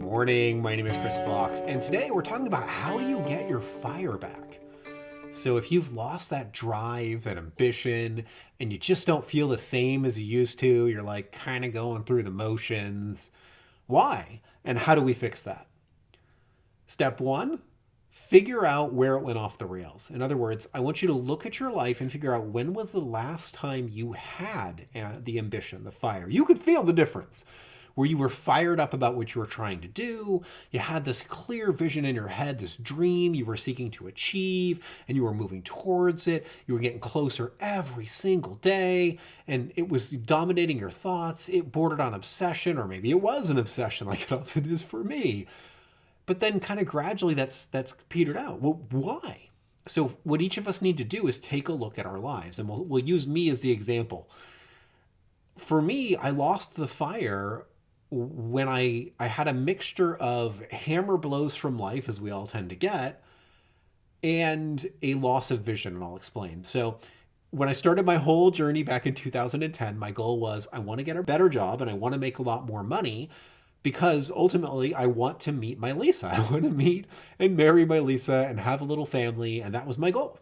morning. My name is Chris Fox, and today we're talking about how do you get your fire back? So if you've lost that drive, that ambition, and you just don't feel the same as you used to, you're like kind of going through the motions. Why? And how do we fix that? Step one, figure out where it went off the rails. In other words, I want you to look at your life and figure out when was the last time you had the ambition, the fire. You could feel the difference where you were fired up about what you were trying to do. You had this clear vision in your head, this dream you were seeking to achieve, and you were moving towards it. You were getting closer every single day, and it was dominating your thoughts. It bordered on obsession, or maybe it was an obsession like it often is for me. But then kind of gradually that's petered out. Well, why? So what each of us need to do is take a look at our lives, and we'll use me as the example. For me, I lost the fire when I had a mixture of hammer blows from life, as we all tend to get, and a loss of vision, and I'll explain. So when I started my whole journey back in 2010, my goal was I want to get a better job and I want to make a lot more money because ultimately I want to meet my Lisa. I want to meet and marry my Lisa and have a little family, and that was my goal.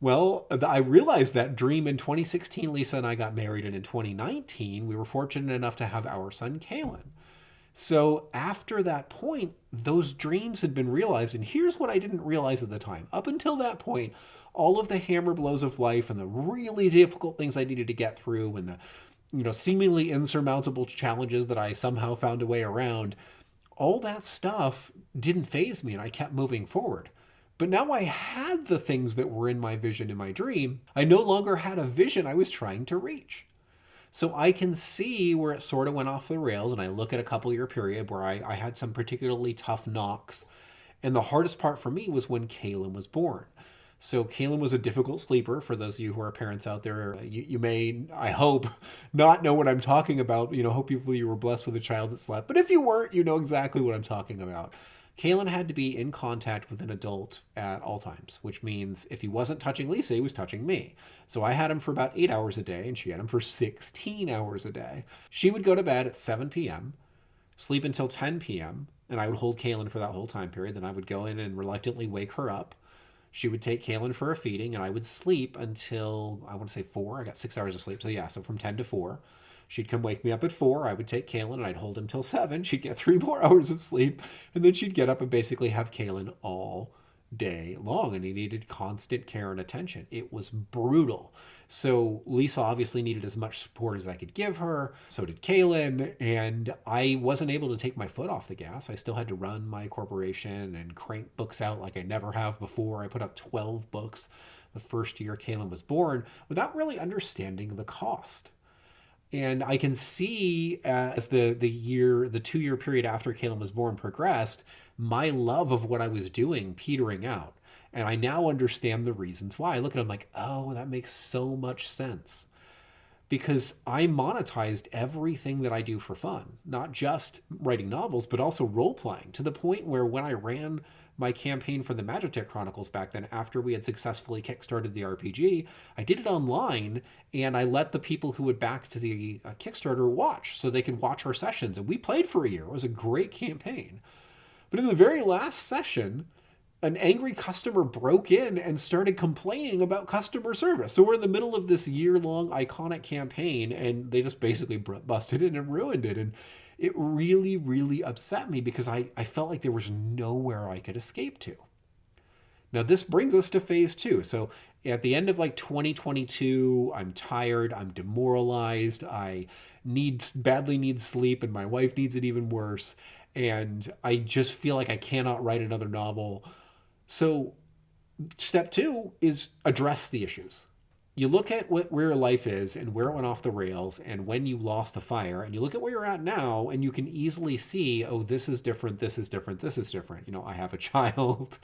Well, I realized that dream in 2016. Lisa and I got married, and in 2019, we were fortunate enough to have our son, Kalen. So after that point, those dreams had been realized, and here's what I didn't realize at the time. Up until that point, all of the hammer blows of life and the really difficult things I needed to get through and the seemingly insurmountable challenges that I somehow found a way around, all that stuff didn't faze me, and I kept moving forward. But now I had the things that were in my vision, in my dream. I no longer had a vision I was trying to reach. So I can see where it sort of went off the rails, and I look at a couple-year period where I had some particularly tough knocks. And the hardest part for me was when Kaylin was born. So Kaylin was a difficult sleeper. For those of you who are parents out there, you may, I hope, not know what I'm talking about. Hopefully you were blessed with a child that slept. But if you weren't, you know exactly what I'm talking about. Kalen had to be in contact with an adult at all times, which means if he wasn't touching Lisa, he was touching me. So I had him for about 8 hours a day, and she had him for 16 hours a day. She would go to bed at 7 p.m., sleep until 10 p.m., and I would hold Kalen for that whole time period. Then I would go in and reluctantly wake her up. She would take Kalen for a feeding, and I would sleep until, I want to say 4. I got 6 hours of sleep. So from 10 to 4. She'd come wake me up at 4. I would take Kaylin and I'd hold him till 7. She'd get 3 more hours of sleep. And then she'd get up and basically have Kaylin all day long. And he needed constant care and attention. It was brutal. So Lisa obviously needed as much support as I could give her. So did Kaylin. And I wasn't able to take my foot off the gas. I still had to run my corporation and crank books out like I never have before. I put out 12 books the first year Kaylin was born without really understanding the cost. And I can see as the 2-year period after Kaylin was born progressed, my love of what I was doing petering out. And I now understand the reasons why. I look at it, I'm like, oh, that makes so much sense. Because I monetized everything that I do for fun, not just writing novels, but also role playing, to the point where when I ran my campaign for the Magitech Chronicles back then, after we had successfully kickstarted the RPG, I did it online, and I let the people who would back to the Kickstarter watch, so they could watch our sessions. And we played for a year. It was a great campaign. But in the very last session, an angry customer broke in and started complaining about customer service. So we're in the middle of this year-long iconic campaign, and they just basically busted in and ruined it. And it really, really upset me because I felt like there was nowhere I could escape to. Now, this brings us to phase 2. So at the end of 2022, I'm tired, I'm demoralized, I badly need sleep, and my wife needs it even worse. And I just feel like I cannot write another novel. So step 2 is address the issues. You look at where your life is and where it went off the rails and when you lost the fire, and you look at where you're at now, and you can easily see, oh, this is different, this is different, this is different. I have a child.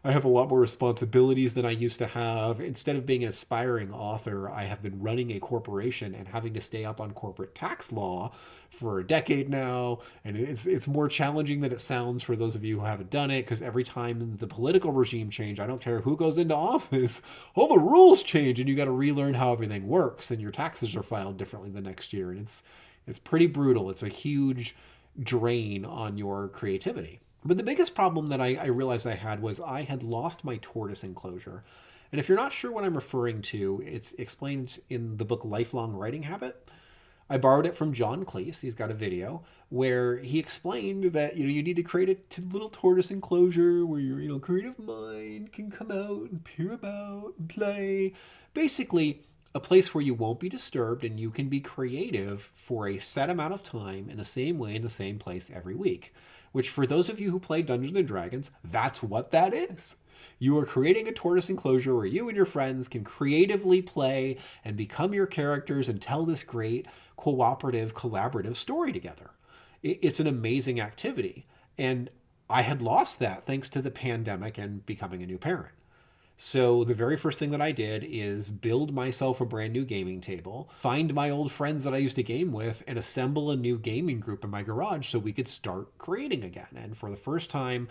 I have a lot more responsibilities than I used to have. Instead of being an aspiring author, I have been running a corporation and having to stay up on corporate tax law for a decade now. And it's more challenging than it sounds for those of you who haven't done it, because every time the political regime change, I don't care who goes into office, all the rules change and you got to relearn how everything works, and your taxes are filed differently the next year. And it's pretty brutal. It's a huge drain on your creativity. But the biggest problem that I realized I had was I had lost my tortoise enclosure. And if you're not sure what I'm referring to, it's explained in the book Lifelong Writing Habit. I borrowed it from John Cleese. He's got a video where he explained that you need to create a little tortoise enclosure where your creative mind can come out and peer about and play. Basically, a place where you won't be disturbed and you can be creative for a set amount of time in the same way in the same place every week. Which, for those of you who play Dungeons and Dragons, that's what that is. You are creating a tortoise enclosure where you and your friends can creatively play and become your characters and tell this great cooperative, collaborative story together. It's an amazing activity. And I had lost that thanks to the pandemic and becoming a new parent. So the very first thing that I did is build myself a brand new gaming table, find my old friends that I used to game with, and assemble a new gaming group in my garage so we could start creating again. And for the first time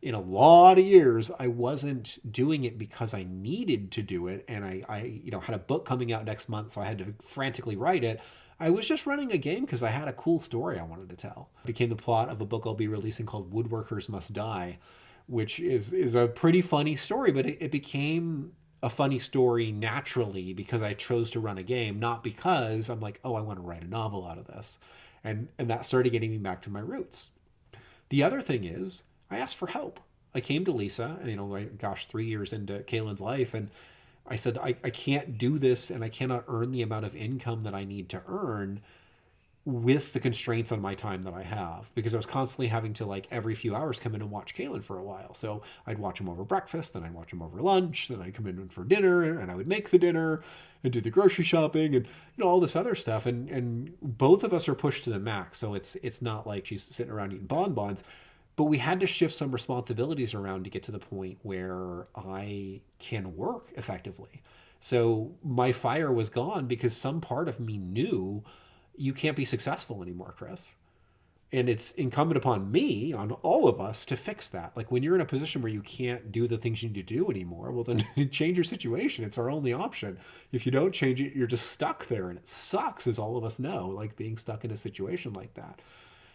in a lot of years, I wasn't doing it because I needed to do it. And I had a book coming out next month, so I had to frantically write it. I was just running a game because I had a cool story I wanted to tell. It became the plot of a book I'll be releasing called Woodworkers Must Die, which is a pretty funny story, but it became a funny story naturally because I chose to run a game, not because I'm like, oh, I want to write a novel out of this. And that started getting me back to my roots. The other thing is I asked for help. I came to Lisa, 3 years into Kaylin's life, and I said, I can't do this and I cannot earn the amount of income that I need to earn with the constraints on my time that I have, because I was constantly having to every few hours come in and watch Kaylin for a while. So I'd watch him over breakfast, then I'd watch him over lunch, then I'd come in for dinner and I would make the dinner and do the grocery shopping and all this other stuff. And both of us are pushed to the max. So it's not like she's sitting around eating bonbons, but we had to shift some responsibilities around to get to the point where I can work effectively. So my fire was gone because some part of me knew you can't be successful anymore, Chris. And it's incumbent upon me, on all of us, to fix that. When you're in a position where you can't do the things you need to do anymore, well, then change your situation. It's our only option. If you don't change it, you're just stuck there. And it sucks, as all of us know, being stuck in a situation like that.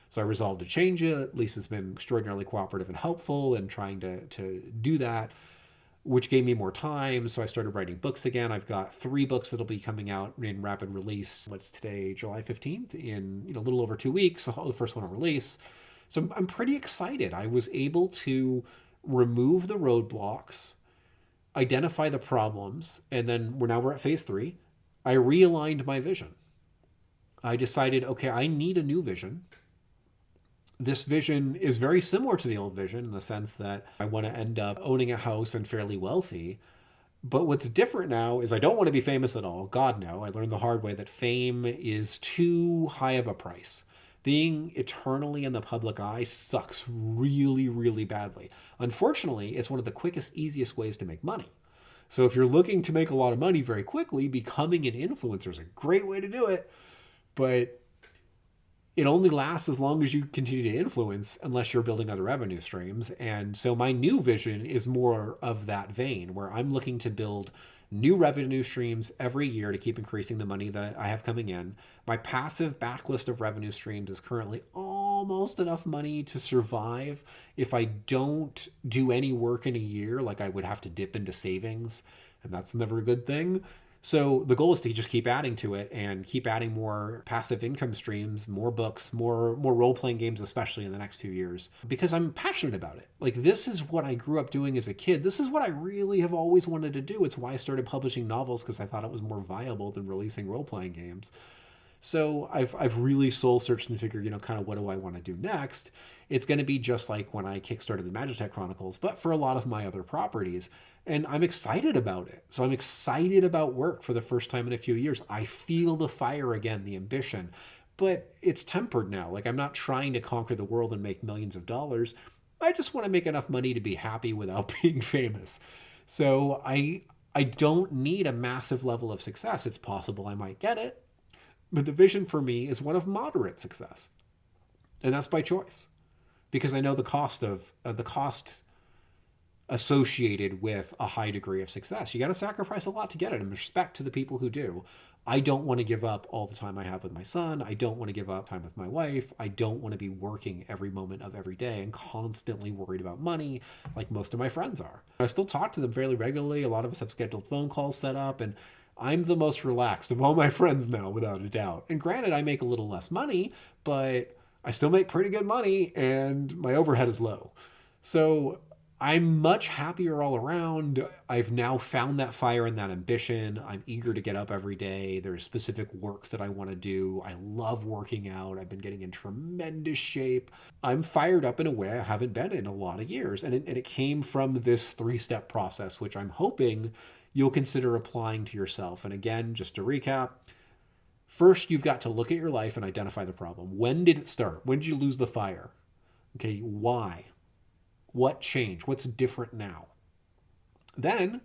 So I resolved to change it. Lisa's been extraordinarily cooperative and helpful in trying to do that, which gave me more time. So I started writing books again. I've got 3 books that'll be coming out in rapid release. What's today, July 15th? In a little over 2 weeks, the first one will release. So I'm pretty excited. I was able to remove the roadblocks, identify the problems, and then we're at phase 3. I realigned my vision. I decided, okay, I need a new vision. This vision is very similar to the old vision in the sense that I want to end up owning a house and fairly wealthy. But what's different now is I don't want to be famous at all. God, no. I learned the hard way that fame is too high of a price. Being eternally in the public eye sucks really, really badly. Unfortunately, it's one of the quickest, easiest ways to make money. So if you're looking to make a lot of money very quickly, becoming an influencer is a great way to do it. But it only lasts as long as you continue to influence, unless you're building other revenue streams. And so my new vision is more of that vein, where I'm looking to build new revenue streams every year to keep increasing the money that I have coming in. My passive backlist of revenue streams is currently almost enough money to survive if I don't do any work in a year. I would have to dip into savings, and that's never a good thing. So the goal is to just keep adding to it and keep adding more passive income streams, more books, more role-playing games, especially in the next few years, because I'm passionate about it. This is what I grew up doing as a kid. This is what I really have always wanted to do. It's why I started publishing novels, because I thought it was more viable than releasing role-playing games. So I've really soul searched and figured, kind of what do I want to do next? It's going to be just like when I kickstarted the Magitech Chronicles, but for a lot of my other properties. And I'm excited about it. So I'm excited about work for the first time in a few years. I feel the fire again, the ambition, but it's tempered now. I'm not trying to conquer the world and make millions of dollars. I just want to make enough money to be happy without being famous. So I don't need a massive level of success. It's possible I might get it, but the vision for me is one of moderate success. And that's by choice, because I know the cost associated with a high degree of success. You got to sacrifice a lot to get it, and respect to the people who do. I don't want to give up all the time I have with my son. I don't want to give up time with my wife. I don't want to be working every moment of every day and constantly worried about money like most of my friends are. I still talk to them fairly regularly. A lot of us have scheduled phone calls set up, and I'm the most relaxed of all my friends now, without a doubt. And granted, I make a little less money, but I still make pretty good money and my overhead is low. So I'm much happier all around. I've now found that fire and that ambition. I'm eager to get up every day. There's specific works that I want to do. I love working out. I've been getting in tremendous shape. I'm fired up in a way I haven't been in a lot of years. And it came from this 3-step process, which I'm hoping you'll consider applying to yourself. And again, just to recap, first, you've got to look at your life and identify the problem. When did it start? When did you lose the fire? Okay, why? What changed? What's different now? Then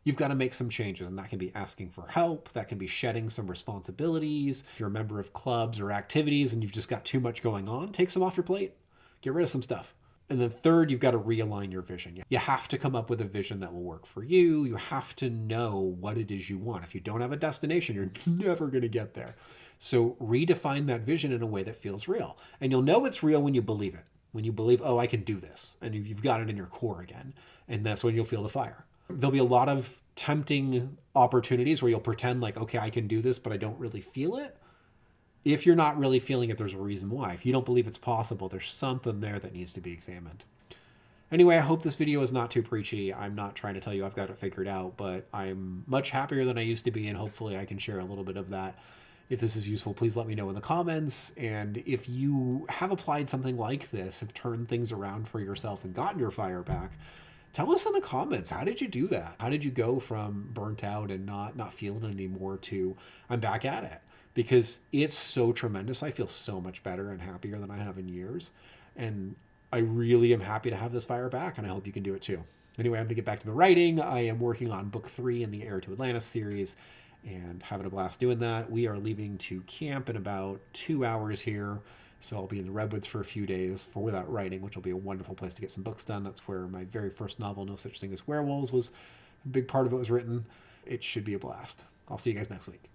you've got to make some changes, and that can be asking for help. That can be shedding some responsibilities. If you're a member of clubs or activities and you've just got too much going on, take some off your plate. Get rid of some stuff. And then third, you've got to realign your vision. You have to come up with a vision that will work for you. You have to know what it is you want. If you don't have a destination, you're never going to get there. So redefine that vision in a way that feels real. And you'll know it's real when you believe it. When you believe, oh, I can do this. And you've got it in your core again. And that's when you'll feel the fire. There'll be a lot of tempting opportunities where you'll pretend like, okay, I can do this, but I don't really feel it. If you're not really feeling it, there's a reason why. If you don't believe it's possible, there's something there that needs to be examined. Anyway, I hope this video is not too preachy. I'm not trying to tell you I've got it figured out, but I'm much happier than I used to be, and hopefully I can share a little bit of that. If this is useful, please let me know in the comments. And if you have applied something like this, have turned things around for yourself and gotten your fire back, tell us in the comments, how did you do that? How did you go from burnt out and not feeling it anymore to I'm back at it? Because it's so tremendous. I feel so much better and happier than I have in years. And I really am happy to have this fire back, and I hope you can do it too. Anyway, I'm going to get back to the writing. I am working on book 3 in the Heir to Atlantis series and having a blast doing that. We are leaving to camp in about 2 hours here. So I'll be in the Redwoods for a few days for that writing, which will be a wonderful place to get some books done. That's where my very first novel, No Such Thing as Werewolves, was a big part of it was written. It should be a blast. I'll see you guys next week.